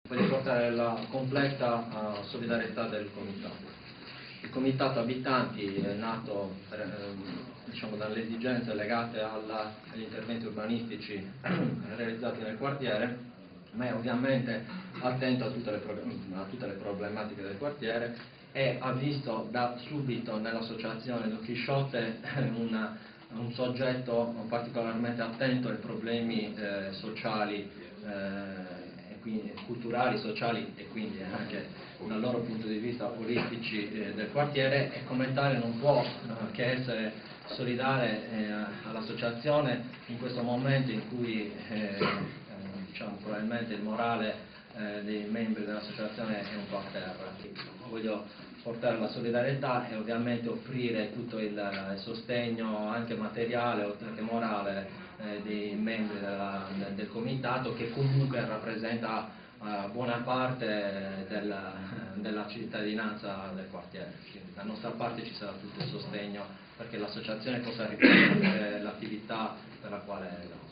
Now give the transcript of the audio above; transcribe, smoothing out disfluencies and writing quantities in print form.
Voglio portare la completa solidarietà del Comitato. Il Comitato Abitanti è nato dalle esigenze legate agli interventi urbanistici realizzati nel quartiere, ma è ovviamente attento a tutte le problematiche del quartiere e ha visto da subito nell'associazione Don Chisciotte un soggetto particolarmente attento ai problemi sociali, culturali, sociali e quindi anche dal loro punto di vista politici del quartiere, e come tale non può che essere solidale all'associazione in questo momento in cui probabilmente il morale dei membri dell'associazione è un po' a terra. Voglio portare la solidarietà e ovviamente offrire tutto il sostegno anche materiale oltre che morale dei membri del comitato, che comunque rappresenta buona parte della cittadinanza del quartiere. Quindi da nostra parte ci sarà tutto il sostegno perché l'associazione possa riprendere l'attività per la quale